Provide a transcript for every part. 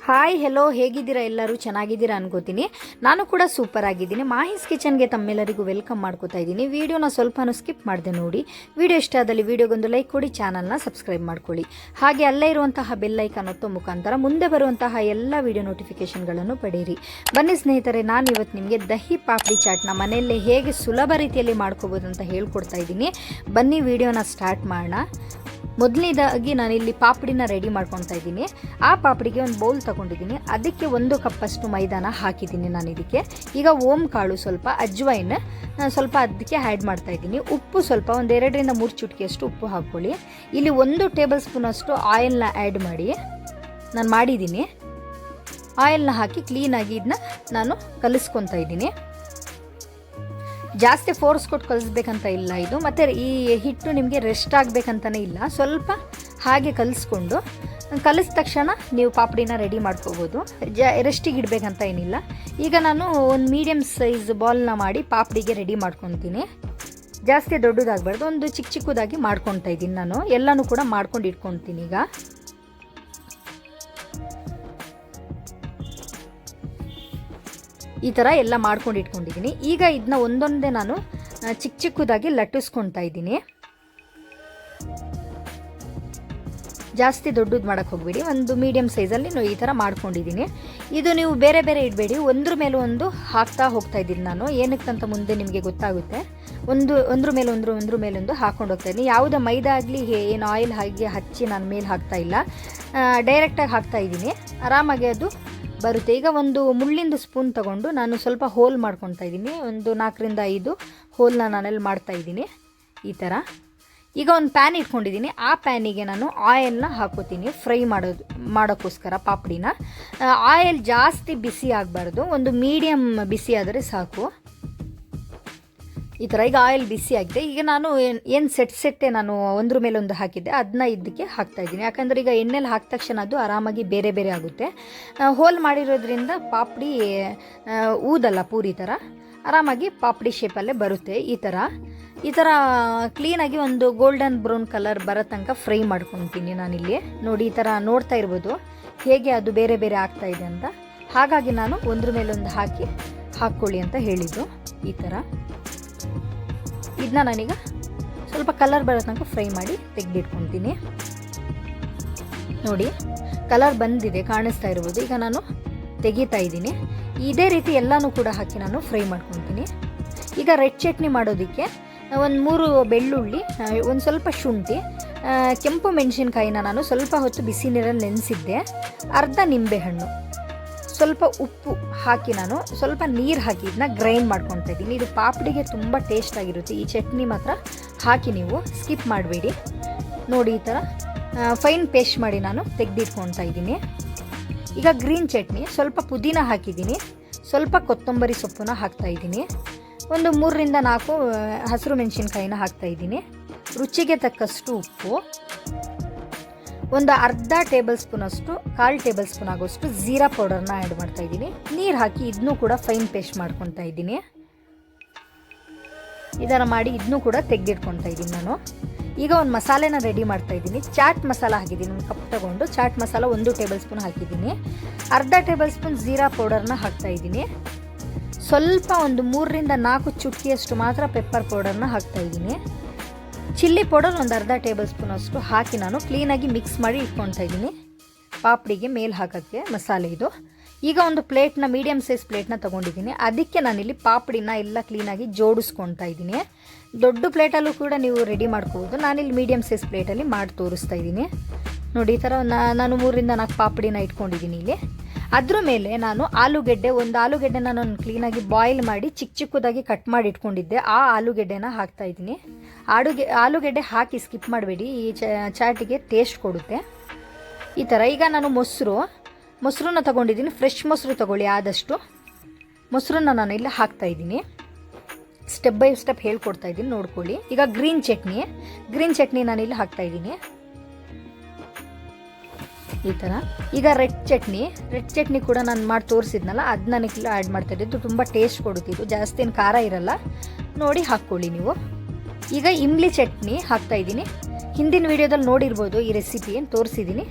Hi hello, ಹೇಗಿದ್ದೀರಾ? ಎಲ್ಲರೂ ಚೆನ್ನಾಗಿದ್ದೀರಾ ಅನ್ಕೋತೀನಿ. ನಾನು ಕೂಡ ಸೂಪರ್ ಆಗಿದ್ದೀನಿ. ಮಾಹಿಸ್ ಕಿಚನ್ಗೆ ತಮ್ಮೆಲ್ಲರಿಗೂ ವೆಲ್ಕಮ್ ಮಾಡ್ಕೋತಾ ಇದ್ದೀನಿ. ವಿಡಿಯೋನ ಸ್ವಲ್ಪನೂ ಸ್ಕಿಪ್ ಮಾಡಿದೆ ನೋಡಿ. ವಿಡಿಯೋ ಇಷ್ಟ ಆದಲ್ಲಿ ವಿಡಿಯೋಗೊಂದು ಲೈಕ್ ಕೊಡಿ, ಚಾನಲ್ನ ಸಬ್ಸ್ಕ್ರೈಬ್ ಮಾಡ್ಕೊಳ್ಳಿ. ಹಾಗೆ ಅಲ್ಲೇ ಇರುವಂತಹ ಬೆಲ್ ಐಕಾನ್ ಒತ್ತೋ ಮುಖಾಂತರ ಮುಂದೆ ಬರುವಂತಹ ಎಲ್ಲ ವಿಡಿಯೋ ನೋಟಿಫಿಕೇಷನ್ಗಳನ್ನು ಪಡೆಯಿರಿ. ಬನ್ನಿ ಸ್ನೇಹಿತರೆ, ನಾನು ಇವತ್ತು ನಿಮಗೆ ದಹಿ ಪಾಪ್ಡಿ ಚಾಟ್ನ ಮನೆಯಲ್ಲೇ ಹೇಗೆ ಸುಲಭ ರೀತಿಯಲ್ಲಿ ಮಾಡ್ಕೋಬೋದು ಅಂತ ಹೇಳ್ಕೊಡ್ತಾ ಇದ್ದೀನಿ. ಬನ್ನಿ ವಿಡಿಯೋನ ಸ್ಟಾರ್ಟ್ ಮಾಡೋಣ. ಮೊದಲನೇದಾಗಿ ನಾನಿಲ್ಲಿ ಪಾಪಡಿನ ರೆಡಿ ಮಾಡ್ಕೊತಾ ಇದ್ದೀನಿ. ಆ ಪಾಪಡಿಗೆ ಒಂದು ಬೌಲ್ ತಗೊಂಡಿದ್ದೀನಿ. ಅದಕ್ಕೆ 1 ಕಪ್ಪಷ್ಟು ಮೈದಾನ ಹಾಕಿದ್ದೀನಿ ನಾನು ಇದಕ್ಕೆ. ಈಗ ಓಮ್ ಕಾಳು ಸ್ವಲ್ಪ, ಅಜ್ವೈನ್ ಸ್ವಲ್ಪ ಅದಕ್ಕೆ ಆ್ಯಡ್ ಮಾಡ್ತಾ ಇದ್ದೀನಿ. ಉಪ್ಪು ಸ್ವಲ್ಪ ಒಂದು 2 ರಿಂದ 3 ಚುಟಕಿಯಷ್ಟು ಉಪ್ಪು ಹಾಕ್ಕೊಳ್ಳಿ. ಇಲ್ಲಿ 1 ಟೇಬಲ್ ಸ್ಪೂನಷ್ಟು ಆಯಿಲ್ನ ಆ್ಯಡ್ ಮಾಡಿ ನಾನು ಮಾಡಿದ್ದೀನಿ. ಆಯಿಲ್ನ ಹಾಕಿ ಕ್ಲೀನಾಗಿ ಇದನ್ನ ನಾನು ಕಲಿಸ್ಕೊತಾ ಇದ್ದೀನಿ. ಜಾಸ್ತಿ ಫೋರ್ಸ್ ಕೊಟ್ಟು ಕಲಿಸ್ಬೇಕಂತ ಇಲ್ಲ ಇದು, ಮತ್ತು ಈ ಹಿಟ್ಟು ನಿಮಗೆ ರೆಸ್ಟ್ ಆಗಬೇಕಂತಲೇ ಇಲ್ಲ. ಸ್ವಲ್ಪ ಹಾಗೆ ಕಲಿಸ್ಕೊಂಡು ಕಲಿಸಿದ ತಕ್ಷಣ ನೀವು ಪಾಪಡಿನ ರೆಡಿ ಮಾಡ್ಕೋಬೋದು. ರೆಸ್ಟಿಗೆ ಇಡಬೇಕಂತ ಏನಿಲ್ಲ. ಈಗ ನಾನು ಒಂದು ಮೀಡಿಯಮ್ ಸೈಜ್ ಬಾಲ್ನ ಮಾಡಿ ಪಾಪಡಿಗೆ ರೆಡಿ ಮಾಡ್ಕೊತೀನಿ. ಜಾಸ್ತಿ ದೊಡ್ಡದಾಗಬಾರ್ದು, ಒಂದು ಚಿಕ್ಕ ಚಿಕ್ಕದಾಗಿ ಮಾಡ್ಕೊತಾ ಇದ್ದೀನಿ ನಾನು. ಎಲ್ಲನೂ ಕೂಡ ಮಾಡ್ಕೊಂಡು ಇಟ್ಕೊತೀನಿ. ಈಗ ಈ ಥರ ಎಲ್ಲ ಮಾಡ್ಕೊಂಡು ಇಟ್ಕೊಂಡಿದ್ದೀನಿ. ಈಗ ಇದನ್ನ ಒಂದೊಂದೇ ನಾನು ಚಿಕ್ಕ ಚಿಕ್ಕದಾಗಿ ಲಟ್ಟಿಸ್ಕೊತಾ ಇದ್ದೀನಿ. ಜಾಸ್ತಿ ದೊಡ್ಡದು ಮಾಡೋಕ್ಕೆ ಹೋಗಬೇಡಿ, ಒಂದು ಮೀಡಿಯಮ್ ಸೈಜಲ್ಲಿ ಈ ಥರ ಮಾಡ್ಕೊಂಡಿದ್ದೀನಿ. ಇದು ನೀವು ಬೇರೆ ಬೇರೆ ಇಡಬೇಡಿ, ಒಂದ್ರ ಮೇಲೆ ಒಂದು ಹಾಕ್ತಾ ಹೋಗ್ತಾ ಇದ್ದೀನಿ ನಾನು. ಏನಕ್ಕಂತ ಮುಂದೆ ನಿಮಗೆ ಗೊತ್ತಾಗುತ್ತೆ. ಒಂದ್ರ ಮೇಲೆ ಒಂದು ಹಾಕ್ಕೊಂಡು ಹೋಗ್ತಾ ಇದ್ದೀನಿ. ಯಾವುದೇ ಮೈದಾ ಆಗಲಿ ಏನು ಆಯಿಲ್ ಹಾಗೆ ಹಚ್ಚಿ ನಾನು ಮೇಲೆ ಹಾಕ್ತಾ ಇಲ್ಲ, ಡೈರೆಕ್ಟಾಗಿ ಹಾಕ್ತಾ ಇದ್ದೀನಿ. ಆರಾಮಾಗಿ ಅದು ಬರುತ್ತೆ. ಈಗ ಒಂದು ಮುಳ್ಳಿಂದು ಸ್ಪೂನ್ ತಗೊಂಡು ನಾನು ಸ್ವಲ್ಪ ಹೋಲ್ ಮಾಡ್ಕೊತಾ ಇದ್ದೀನಿ. ಒಂದು 4 ರಿಂದ 5 ಹೋಲ್ನ ನಾನಲ್ಲಿ ಮಾಡ್ತಾ ಇದ್ದೀನಿ ಈ ಥರ. ಈಗ ಒಂದು ಪ್ಯಾನ್ ಇಟ್ಕೊಂಡಿದ್ದೀನಿ. ಆ ಪ್ಯಾನಿಗೆ ನಾನು ಆಯಿಲ್ನ ಹಾಕೋತೀನಿ ಫ್ರೈ ಮಾಡೋಕ್ಕೋಸ್ಕರ ಪಾಪಡಿನ. ಆಯಿಲ್ ಜಾಸ್ತಿ ಬಿಸಿ ಆಗಬಾರ್ದು, ಒಂದು ಮೀಡಿಯಮ್ ಬಿಸಿ ಆದರೆ ಸಾಕು. ಈ ಥರ ಈಗ ಆಯಿಲ್ ಬಿಸಿ ಆಗಿದೆ. ಈಗ ನಾನು ಏನು ಸೆಟ್ಟೆ ನಾನು ಒಂದ್ರ ಮೇಲೆ ಒಂದು ಹಾಕಿದ್ದೆ, ಅದನ್ನ ಇದಕ್ಕೆ ಹಾಕ್ತಾಯಿದ್ದೀನಿ. ಯಾಕಂದರೆ ಈಗ ಎಣ್ಣೆಲಿ ಹಾಕಿದ ತಕ್ಷಣ ಅದು ಆರಾಮಾಗಿ ಬೇರೆ ಬೇರೆ ಆಗುತ್ತೆ. ಹೋಲ್ ಮಾಡಿರೋದ್ರಿಂದ ಪಾಪಡಿ ಊದಲ್ಲ, ಪೂರಿ ಥರ ಆರಾಮಾಗಿ ಪಾಪಡಿ ಶೇಪಲ್ಲೇ ಬರುತ್ತೆ. ಈ ಥರ ಕ್ಲೀನಾಗಿ ಒಂದು ಗೋಲ್ಡನ್ ಬ್ರೌನ್ ಕಲರ್ ಬರೋ ತನಕ ಫ್ರೈ ಮಾಡ್ಕೊತೀನಿ ನಾನಿಲ್ಲಿ. ನೋಡಿ, ಈ ಥರ ನೋಡ್ತಾ ಇರ್ಬೋದು ಹೇಗೆ ಅದು ಬೇರೆ ಬೇರೆ ಆಗ್ತಾ ಇದೆ ಅಂತ. ಹಾಗಾಗಿ ನಾನು ಒಂದ್ರ ಮೇಲೊಂದು ಹಾಕ್ಕೊಳ್ಳಿ ಅಂತ ಹೇಳಿದ್ದು. ಈ ಥರ ಇದನ್ನ ನಾನೀಗ ಸ್ವಲ್ಪ ಕಲರ್ ಬರೋ ತನಕ ಫ್ರೈ ಮಾಡಿ ತೆಗೆದಿಟ್ಕೊತೀನಿ. ನೋಡಿ, ಕಲರ್ ಬಂದಿದೆ, ಕಾಣಿಸ್ತಾ ಇರ್ಬೋದು. ಈಗ ನಾನು ತೆಗಿತಾ ಇದ್ದೀನಿ. ಇದೇ ರೀತಿ ಎಲ್ಲನೂ ಕೂಡ ಹಾಕಿ ನಾನು ಫ್ರೈ ಮಾಡ್ಕೊತೀನಿ. ಈಗ ರೆಡ್ ಚಟ್ನಿ ಮಾಡೋದಕ್ಕೆ ಒಂದು 3 ಬೆಳ್ಳುಳ್ಳಿ, ಒಂದು ಸ್ವಲ್ಪ ಶುಂಠಿ, ಕೆಂಪು ಮೆಣಸಿನ್ಕಾಯಿನ ನಾನು ಸ್ವಲ್ಪ ಹೊತ್ತು ಬಿಸಿ ನೀರಲ್ಲಿ ನೆನೆಸಿದ್ದೆ, ಅರ್ಧ ನಿಂಬೆಹಣ್ಣು, ಸ್ವಲ್ಪ ಉಪ್ಪು ಹಾಕಿ ನಾನು ಸ್ವಲ್ಪ ನೀರು ಹಾಕಿ ಇದನ್ನ ಗ್ರೈಂಡ್ ಮಾಡ್ಕೊತಾ ಇದ್ದೀನಿ. ಇದು ಪಾಪಡಿಗೆ ತುಂಬ ಟೇಸ್ಟ್ ಆಗಿರುತ್ತೆ. ಈ ಚಟ್ನಿ ಮಾತ್ರ ಹಾಕಿ ನೀವು ಸ್ಕಿಪ್ ಮಾಡಬೇಡಿ. ನೋಡಿ, ಈ ಥರ ಫೈನ್ ಪೇಸ್ಟ್ ಮಾಡಿ ನಾನು ತೆಗೆದಿಟ್ಕೊತಾ ಇದ್ದೀನಿ. ಈಗ ಗ್ರೀನ್ ಚಟ್ನಿ, ಸ್ವಲ್ಪ ಪುದೀನ ಹಾಕಿದ್ದೀನಿ, ಸ್ವಲ್ಪ ಕೊತ್ತಂಬರಿ ಸೊಪ್ಪನ್ನ ಹಾಕ್ತಾಯಿದ್ದೀನಿ, ಒಂದು 3 ರಿಂದ 4 ಹಸಿರು ಮೆಣಸಿನ್ಕಾಯಿನ ಹಾಕ್ತಾಯಿದ್ದೀನಿ, ರುಚಿಗೆ ತಕ್ಕಷ್ಟು ಉಪ್ಪು, ಒಂದು ಅರ್ಧ ಟೇಬಲ್ ಸ್ಪೂನಷ್ಟು, 1/4 ಟೇಬಲ್ ಸ್ಪೂನ್ ಆಗೋಷ್ಟು ಜೀರಾ ಪೌಡರ್ನ ಆ್ಯಡ್ ಮಾಡ್ತಾ ಇದ್ದೀನಿ. ನೀರು ಹಾಕಿ ಇದನ್ನೂ ಕೂಡ ಫೈನ್ ಪೇಸ್ಟ್ ಮಾಡ್ಕೊತಾ ಇದ್ದೀನಿ. ಇದನ್ನು ಮಾಡಿ ಇದನ್ನೂ ಕೂಡ ತೆಗೆದಿಟ್ಕೊತಾ ಇದ್ದೀನಿ ನಾನು. ಈಗ ಒಂದು ಮಸಾಲೆನ ರೆಡಿ ಮಾಡ್ತಾ ಇದ್ದೀನಿ. ಚಾಟ್ ಮಸಾಲ ಹಾಕಿದ್ದೀನಿ, ಒಂದು ಕಪ್ ತಗೊಂಡು ಚಾಟ್ ಮಸಾಲ 1 ಟೇಬಲ್ ಸ್ಪೂನ್ ಹಾಕಿದ್ದೀನಿ. ಅರ್ಧ ಟೇಬಲ್ ಸ್ಪೂನ್ ಜೀರಾ ಪೌಡರ್ನ ಹಾಕ್ತಾ ಇದ್ದೀನಿ. ಸ್ವಲ್ಪ ಒಂದು 3 ರಿಂದ 4 ಚುಟಕಿಯಷ್ಟು ಮಾತ್ರ ಪೆಪ್ಪರ್ ಪೌಡರ್ನ ಹಾಕ್ತಾ ಇದ್ದೀನಿ. ಚಿಲ್ಲಿ ಪೌಡರ್ ಒಂದು ಅರ್ಧ ಟೇಬಲ್ ಸ್ಪೂನ್ ಅಷ್ಟು ಹಾಕಿ ನಾನು ಕ್ಲೀನಾಗಿ ಮಿಕ್ಸ್ ಮಾಡಿ ಇಟ್ಕೊತಾ ಇದ್ದೀನಿ. ಪಾಪಡಿಗೆ ಮೇಲೆ ಹಾಕೋಕ್ಕೆ ಮಸಾಲೆ ಇದು. ಈಗ ಒಂದು ಪ್ಲೇಟ್ನ, ಮೀಡಿಯಮ್ ಸೈಜ್ ಪ್ಲೇಟ್ನ ತೊಗೊಂಡಿದ್ದೀನಿ. ಅದಕ್ಕೆ ನಾನಿಲ್ಲಿ ಪಾಪಡಿನ ಎಲ್ಲ ಕ್ಲೀನಾಗಿ ಜೋಡಿಸ್ಕೊತಾ ಇದ್ದೀನಿ. ದೊಡ್ಡ ಪ್ಲೇಟಲ್ಲೂ ಕೂಡ ನೀವು ರೆಡಿ ಮಾಡ್ಕೋಬೋದು. ನಾನಿಲ್ಲಿ ಮೀಡಿಯಮ್ ಸೈಜ್ ಪ್ಲೇಟಲ್ಲಿ ಮಾಡಿ ತೋರಿಸ್ತಾ ಇದ್ದೀನಿ. ನೋಡಿ, ಈ ಥರ ನಾನು 3 ರಿಂದ 4 ಪಾಪಡಿನ ಇಟ್ಕೊಂಡಿದ್ದೀನಿ ಇಲ್ಲಿ. ಅದ್ರ ಮೇಲೆ ನಾನು ಒಂದು ಆಲೂಗೆಡ್ಡೆನ ನಾನು ಕ್ಲೀನಾಗಿ ಬಾಯ್ಲ್ ಮಾಡಿ ಚಿಕ್ಕದಾಗಿ ಕಟ್ ಮಾಡಿ ಇಟ್ಕೊಂಡಿದ್ದೆ. ಆ ಆಲೂಗೆಡ್ಡೆನ ಹಾಕ್ತಾ ಇದ್ದೀನಿ. ಆಲೂಗೆಡ್ಡೆ ಹಾಕಿ ಸ್ಕಿಪ್ ಮಾಡಬೇಡಿ, ಈ ಚಾಟಿಗೆ ಟೇಸ್ಟ್ ಕೊಡುತ್ತೆ. ಈ ಥರ ಈಗ ನಾನು ಮೊಸರನ್ನ ತೊಗೊಂಡಿದ್ದೀನಿ. ಫ್ರೆಶ್ ಮೊಸರು ತೊಗೊಳ್ಳಿ, ಆದಷ್ಟು ಮೊಸರನ್ನ ನಾನು ಇಲ್ಲಿ ಹಾಕ್ತಾ ಇದ್ದೀನಿ. ಸ್ಟೆಪ್ ಬೈ ಸ್ಟೆಪ್ ಹೇಳ್ಕೊಡ್ತಾ ಇದ್ದೀನಿ, ನೋಡ್ಕೊಳ್ಳಿ. ಈಗ ಗ್ರೀನ್ ಚಟ್ನಿ ನಾನಿಲ್ಲಿ ಹಾಕ್ತಾ ಇದ್ದೀನಿ ಈ ಥರ. ಈಗ ರೆಡ್ ಚಟ್ನಿ ಕೂಡ ನಾನು ಮಾಡಿ ತೋರಿಸಿದ್ನಲ್ಲ, ಅದು ನನಗೆ ಆ್ಯಡ್ ಮಾಡ್ತಾ ಇದ್ದು. ತುಂಬ ಟೇಸ್ಟ್ ಕೊಡುತ್ತಿದ್ದು, ಜಾಸ್ತಿ ಏನು ಖಾರ ಇರಲ್ಲ, ನೋಡಿ ಹಾಕ್ಕೊಳ್ಳಿ ನೀವು. ಈಗ ಇಂಬ್ಲಿ ಚಟ್ನಿ ಹಾಕ್ತಾ ಇದ್ದೀನಿ. ಹಿಂದಿನ ವಿಡಿಯೋದಲ್ಲಿ ನೋಡಿರ್ಬೋದು, ಈ ರೆಸಿಪಿ ಏನು ತೋರಿಸಿದ್ದೀನಿ.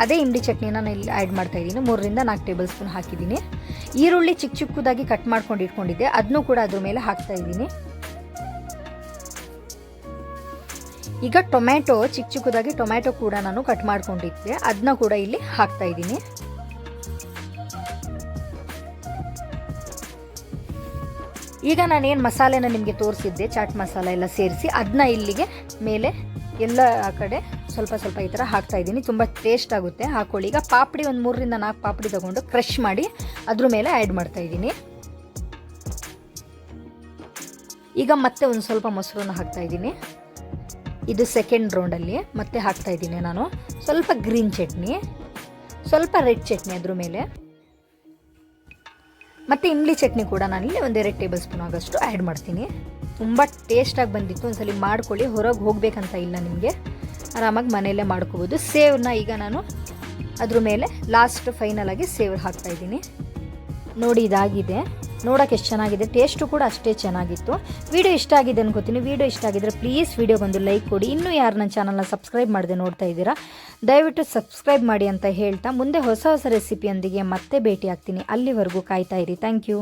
ಅದೇ ಇಮ್ಲಿ ಚಟ್ನಿನ ನಾನು ಇಲ್ಲಿ ಆ್ಯಡ್ ಮಾಡ್ತಾಯಿದ್ದೀನಿ. 3ರಿಂದ 4 ಟೇಬಲ್ ಸ್ಪೂನ್ ಹಾಕಿದ್ದೀನಿ. ಈರುಳ್ಳಿ ಚಿಕ್ಕ ಚಿಕ್ಕದಾಗಿ ಕಟ್ ಮಾಡ್ಕೊಂಡು ಇಟ್ಕೊಂಡಿದ್ದೆ, ಅದನ್ನೂ ಕೂಡ ಅದ್ರ ಮೇಲೆ ಹಾಕ್ತಾಯಿದ್ದೀನಿ. ಈಗ ಟೊಮ್ಯಾಟೊ ಚಿಕ್ಕ ಚಿಕ್ಕದಾಗಿ ಟೊಮ್ಯಾಟೊ ಕೂಡ ನಾನು ಕಟ್ ಮಾಡ್ಕೊಂಡಿದ್ದೆ, ಅದನ್ನ ಕೂಡ ಇಲ್ಲಿ ಹಾಕ್ತಾಯಿದ್ದೀನಿ. ಈಗ ನಾನೇನು ಮಸಾಲೆನ ನಿಮಗೆ ತೋರಿಸಿದ್ದೆ, ಚಾಟ್ ಮಸಾಲ ಎಲ್ಲ ಸೇರಿಸಿ ಅದನ್ನ ಇಲ್ಲಿಗೆ ಮೇಲೆ ಎಲ್ಲ ಕಡೆ ಸ್ವಲ್ಪ ಸ್ವಲ್ಪ ಈ ಥರ ಹಾಕ್ತಾಯಿದ್ದೀನಿ. ತುಂಬ ಟೇಸ್ಟ್ ಆಗುತ್ತೆ, ಹಾಕ್ಕೊಳ್ಳಿ. ಈಗ ಪಾಪಡಿ ಒಂದು 3ರಿಂದ 4 ಪಾಪಡಿ ತೊಗೊಂಡು ಕ್ರಷ್ ಮಾಡಿ ಅದ್ರ ಮೇಲೆ ಆ್ಯಡ್ ಮಾಡ್ತಾಯಿದ್ದೀನಿ. ಈಗ ಮತ್ತೆ ಒಂದು ಸ್ವಲ್ಪ ಮೊಸರನ್ನ ಹಾಕ್ತಾಯಿದ್ದೀನಿ. ಇದು ಸೆಕೆಂಡ್ ರೌಂಡಲ್ಲಿ ಮತ್ತೆ ಹಾಕ್ತಾಯಿದ್ದೀನಿ ನಾನು ಸ್ವಲ್ಪ ಗ್ರೀನ್ ಚಟ್ನಿ, ಸ್ವಲ್ಪ ರೆಡ್ ಚಟ್ನಿ ಅದ್ರ ಮೇಲೆ, ಮತ್ತು ಇಮ್ಲಿ ಚಟ್ನಿ ಕೂಡ ನಾನಿಲ್ಲಿ 1-2 ಟೇಬಲ್ ಸ್ಪೂನ್ ಆಗೋಷ್ಟು ಆ್ಯಡ್ ಮಾಡ್ತೀನಿ. ತುಂಬ ಟೇಸ್ಟಾಗಿ ಬಂದಿತ್ತು, ಒಂದ್ಸಲಿ ಮಾಡ್ಕೊಳ್ಳಿ. ಹೊರಗೆ ಹೋಗಬೇಕಂತ ಇಲ್ಲ ನಿಮಗೆ, ಆರಾಮಾಗಿ ಮನೆಯಲ್ಲೇ ಮಾಡ್ಕೋಬೋದು. ಸೇವ್ನ ಈಗ ನಾನು ಅದ್ರ ಮೇಲೆ ಲಾಸ್ಟ್ ಫೈನಲಾಗಿ ಸೇವ್ ಹಾಕ್ತಾಯಿದ್ದೀನಿ. ನೋಡಿ, ಇದಾಗಿದೆ. ನೋಡೋಕೆ ಎಷ್ಟು ಚೆನ್ನಾಗಿದೆ, ಟೇಸ್ಟು ಕೂಡ ಅಷ್ಟೇ ಚೆನ್ನಾಗಿತ್ತು. ವಿಡಿಯೋ ಇಷ್ಟ ಆಗಿದೆ ಅನ್ಕೋತೀನಿ. ವಿಡಿಯೋ ಇಷ್ಟ ಆಗಿದ್ರೆ ಪ್ಲೀಸ್ ವಿಡಿಯೋಗೊಂದು ಲೈಕ್ ಕೊಡಿ. ಇನ್ನೂ ಯಾರು ನನ್ನ ಚಾನಲ್ನ ಸಬ್ಸ್ಕ್ರೈಬ್ ಮಾಡದೆ ನೋಡ್ತಾ ಇದ್ದೀರಾ, ದಯವಿಟ್ಟು ಸಬ್ಸ್ಕ್ರೈಬ್ ಮಾಡಿ ಅಂತ ಹೇಳ್ತಾ ಮುಂದೆ ಹೊಸ ಹೊಸ ರೆಸಿಪಿಯೊಂದಿಗೆ ಮತ್ತೆ ಭೇಟಿ ಆಗ್ತೀನಿ. ಅಲ್ಲಿವರೆಗೂ ಕಾಯ್ತಾ ಇರಿ. Thank you.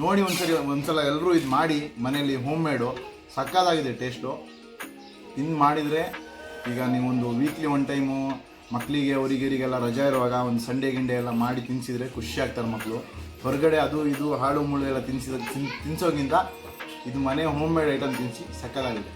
ನೋಡಿ ಒಂದ್ಸಲ ಎಲ್ಲರೂ ಇದು ಮಾಡಿ ಮನೇಲಿ ಹೋಮ್ ಮೇಡು ಸಕ್ಕತ್ತಾಗಿದೆ ಟೇಸ್ಟು. ಇನ್ನು ಮಾಡಿದರೆ ಈಗ ನೀವೊಂದು ವೀಕ್ಲಿ 1 ಟೈಮು ಮಕ್ಕಳಿಗೆ ಅವರಿಗೆಲ್ಲ ರಜಾ ಇರುವಾಗ ಒಂದು ಸಂಡೇ ಗಿಂಡೆ ಎಲ್ಲ ಮಾಡಿ ತಿನ್ನಿಸಿದ್ರೆ ಖುಷಿ ಆಗ್ತಾರೆ ಮಕ್ಕಳು. ಹೊರಗಡೆ ಅದು ಇದು ಹಾಳು ಮುಳ್ಳು ಎಲ್ಲ ತಿನ್ಸೋಗಿಂತ ಇದು ಮನೆ ಹೋಮ್ ಮೇಡ್ ಐಟಮ್ ತಿನ್ನಿಸಿ ಸಕ್ಕತ್ತಾಗಿದೆ.